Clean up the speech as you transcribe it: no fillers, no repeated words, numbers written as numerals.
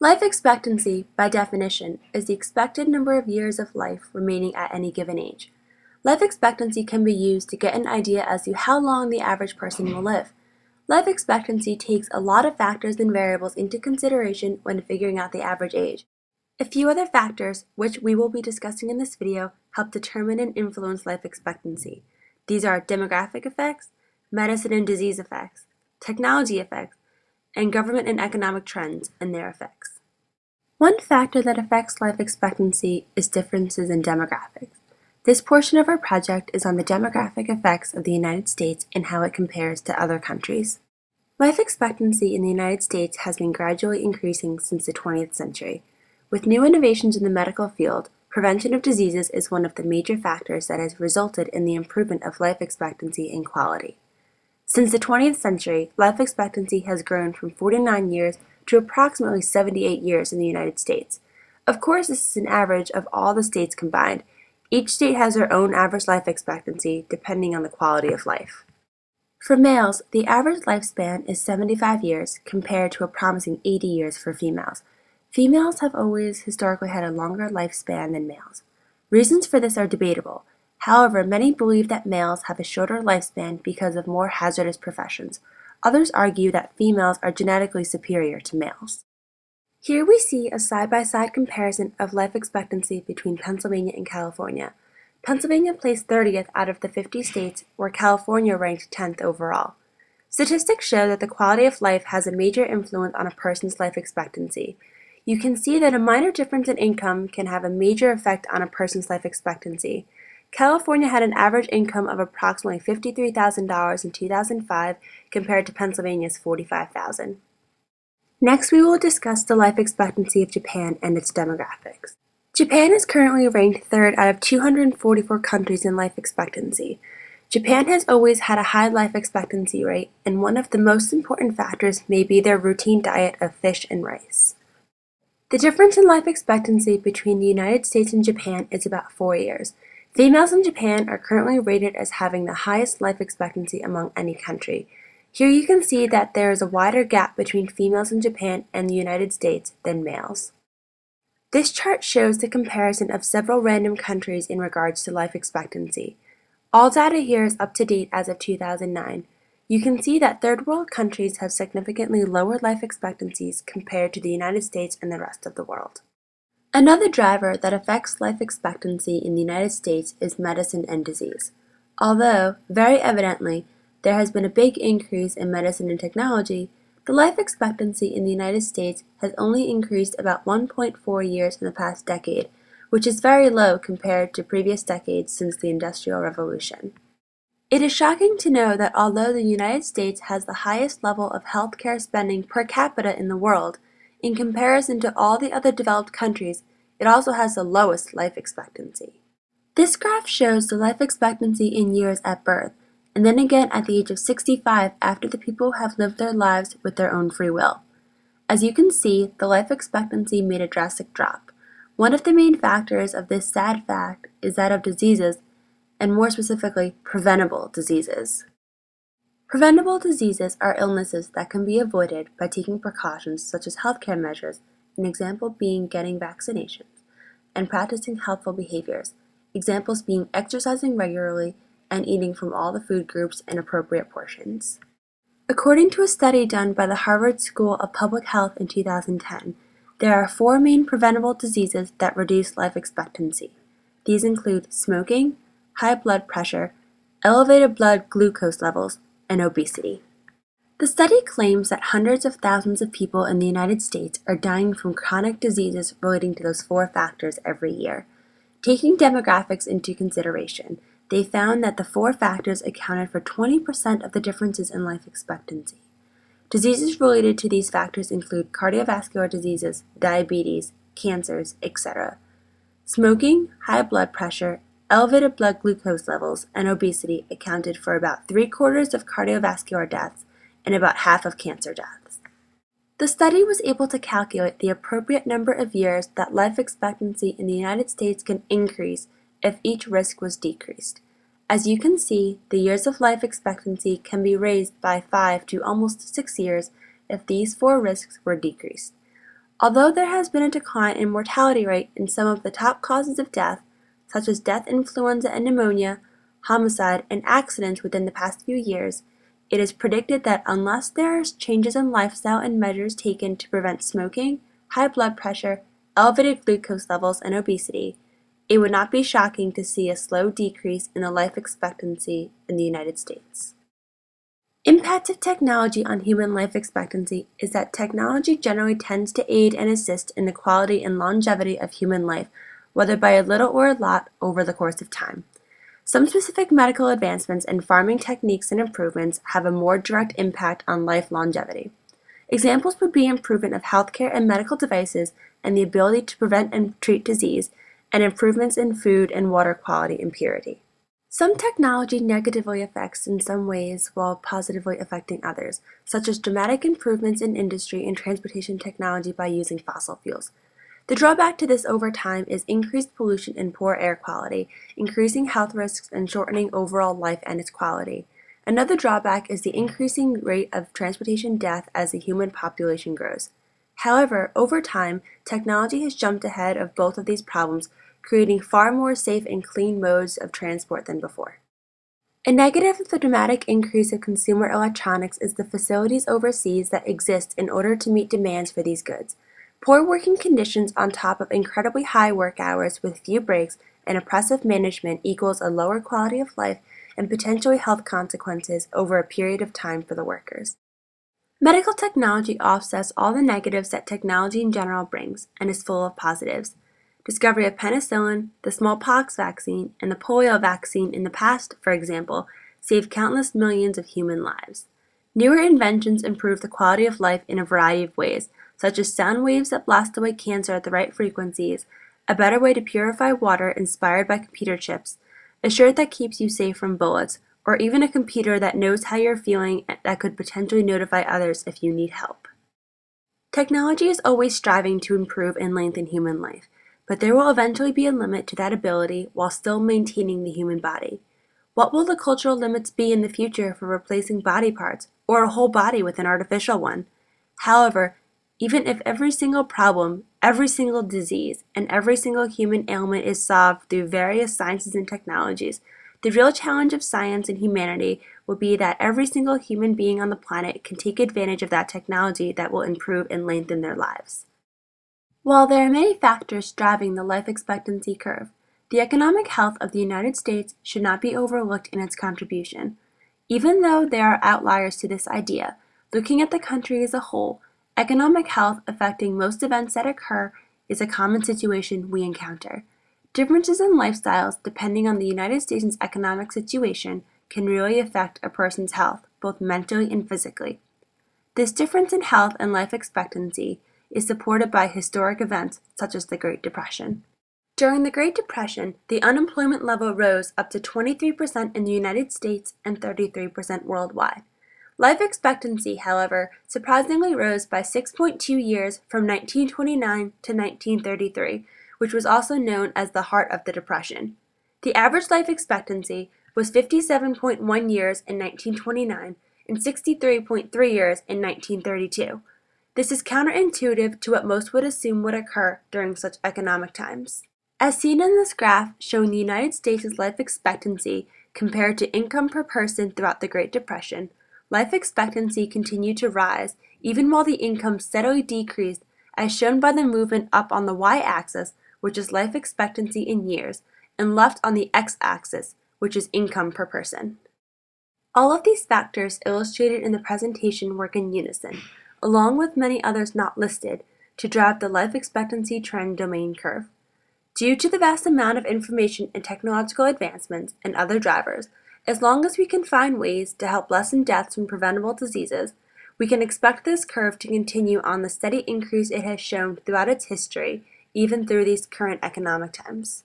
Life expectancy, by definition, is the expected number of years of life remaining at any given age. Life expectancy can be used to get an idea as to how long the average person will live. Life expectancy takes a lot of factors and variables into consideration when figuring out the average age. A few other factors, which we will be discussing in this video, help determine and influence life expectancy. These are demographic effects, medicine and disease effects, technology effects, and government and economic trends and their effects. One factor that affects life expectancy is differences in demographics. This portion of our project is on the demographic effects of the United States and how it compares to other countries. Life expectancy in the United States has been gradually increasing since the 20th century. With new innovations in the medical field, prevention of diseases is one of the major factors that has resulted in the improvement of life expectancy and quality. Since the 20th century, life expectancy has grown from 49 years to approximately 78 years in the United States. Of course, this is an average of all the states combined. Each state has their own average life expectancy depending on the quality of life. For males, the average lifespan is 75 years compared to a promising 80 years for females. Females have always historically had a longer lifespan than males. Reasons for this are debatable. However, many believe that males have a shorter lifespan because of more hazardous professions. Others argue that females are genetically superior to males. Here we see a side-by-side comparison of life expectancy between Pennsylvania and California. Pennsylvania placed 30th out of the 50 states, where California ranked 10th overall. Statistics show that the quality of life has a major influence on a person's life expectancy. You can see that a minor difference in income can have a major effect on a person's life expectancy. California had an average income of approximately $53,000 in 2005 compared to Pennsylvania's $45,000. Next, we will discuss the life expectancy of Japan and its demographics. Japan is currently ranked 3rd out of 244 countries in life expectancy. Japan has always had a high life expectancy rate, and one of the most important factors may be their routine diet of fish and rice. The difference in life expectancy between the United States and Japan is about 4 years. Females in Japan are currently rated as having the highest life expectancy among any country. Here you can see that there is a wider gap between females in Japan and the United States than males. This chart shows the comparison of several random countries in regards to life expectancy. All data here is up to date as of 2009. You can see that third world countries have significantly lower life expectancies compared to the United States and the rest of the world. Another driver that affects life expectancy in the United States is medicine and disease. Although, very evidently, there has been a big increase in medicine and technology, the life expectancy in the United States has only increased about 1.4 years in the past decade, which is very low compared to previous decades since the Industrial Revolution. It is shocking to know that although the United States has the highest level of healthcare spending per capita in the world, in comparison to all the other developed countries, it also has the lowest life expectancy. This graph shows the life expectancy in years at birth, and then again at the age of 65 after the people have lived their lives with their own free will. As you can see, the life expectancy made a drastic drop. One of the main factors of this sad fact is that of diseases, and more specifically, preventable diseases. Preventable diseases are illnesses that can be avoided by taking precautions such as healthcare measures, an example being getting vaccinations, and practicing healthful behaviors, examples being exercising regularly and eating from all the food groups in appropriate portions. According to a study done by the Harvard School of Public Health in 2010, there are 4 main preventable diseases that reduce life expectancy. These include smoking, high blood pressure, elevated blood glucose levels, and obesity. The study claims that hundreds of thousands of people in the United States are dying from chronic diseases relating to those 4 factors every year. Taking demographics into consideration, they found that the 4 factors accounted for 20% of the differences in life expectancy. Diseases related to these factors include cardiovascular diseases, diabetes, cancers, etc. Smoking, high blood pressure, elevated blood glucose levels, and obesity accounted for about 3/4 of cardiovascular deaths and about half of cancer deaths. The study was able to calculate the appropriate number of years that life expectancy in the United States can increase if each risk was decreased. As you can see, the years of life expectancy can be raised by 5 to almost 6 years if these 4 risks were decreased. Although there has been a decline in mortality rate in some of the top causes of death, such as death, influenza and pneumonia, homicide, and accidents within the past few years, it is predicted that unless there are changes in lifestyle and measures taken to prevent smoking, high blood pressure, elevated glucose levels, and obesity, it would not be shocking to see a slow decrease in the life expectancy in the United States. Impact of technology on human life expectancy is that technology generally tends to aid and assist in the quality and longevity of human life, whether by a little or a lot over the course of time. Some specific medical advancements and farming techniques and improvements have a more direct impact on life longevity. Examples would be improvement of healthcare and medical devices and the ability to prevent and treat disease, and improvements in food and water quality and purity. Some technology negatively affects in some ways while positively affecting others, such as dramatic improvements in industry and transportation technology by using fossil fuels. The drawback to this over time is increased pollution and poor air quality, increasing health risks and shortening overall life and its quality. Another drawback is the increasing rate of transportation death as the human population grows. However, over time, technology has jumped ahead of both of these problems, creating far more safe and clean modes of transport than before. A negative of the dramatic increase of consumer electronics is the facilities overseas that exist in order to meet demands for these goods. Poor working conditions on top of incredibly high work hours with few breaks and oppressive management equals a lower quality of life and potentially health consequences over a period of time for the workers. Medical technology offsets all the negatives that technology in general brings and is full of positives. Discovery of penicillin, the smallpox vaccine, and the polio vaccine in the past, for example, saved countless millions of human lives. Newer inventions improve the quality of life in a variety of ways, such as sound waves that blast away cancer at the right frequencies, a better way to purify water inspired by computer chips, a shirt that keeps you safe from bullets, or even a computer that knows how you're feeling that could potentially notify others if you need help. Technology is always striving to improve and lengthen human life, but there will eventually be a limit to that ability while still maintaining the human body. What will the cultural limits be in the future for replacing body parts, or a whole body with an artificial one? However, even if every single problem, every single disease, and every single human ailment is solved through various sciences and technologies, the real challenge of science and humanity will be that every single human being on the planet can take advantage of that technology that will improve and lengthen their lives. While there are many factors driving the life expectancy curve, the economic health of the United States should not be overlooked in its contribution. Even though there are outliers to this idea, looking at the country as a whole, economic health affecting most events that occur is a common situation we encounter. Differences in lifestyles, depending on the United States' economic situation, can really affect a person's health, both mentally and physically. This difference in health and life expectancy is supported by historic events such as the Great Depression. During the Great Depression, the unemployment level rose up to 23% in the United States and 33% worldwide. Life expectancy, however, surprisingly rose by 6.2 years from 1929 to 1933, which was also known as the heart of the Depression. The average life expectancy was 57.1 years in 1929 and 63.3 years in 1932. This is counterintuitive to what most would assume would occur during such economic times. As seen in this graph showing the United States' life expectancy compared to income per person throughout the Great Depression, life expectancy continued to rise even while the income steadily decreased, as shown by the movement up on the y-axis, which is life expectancy in years, and left on the x-axis, which is income per person. All of these factors illustrated in the presentation work in unison, along with many others not listed, to drive the life expectancy trend domain curve. Due to the vast amount of information and technological advancements and other drivers, as long as we can find ways to help lessen deaths from preventable diseases, we can expect this curve to continue on the steady increase it has shown throughout its history, even through these current economic times.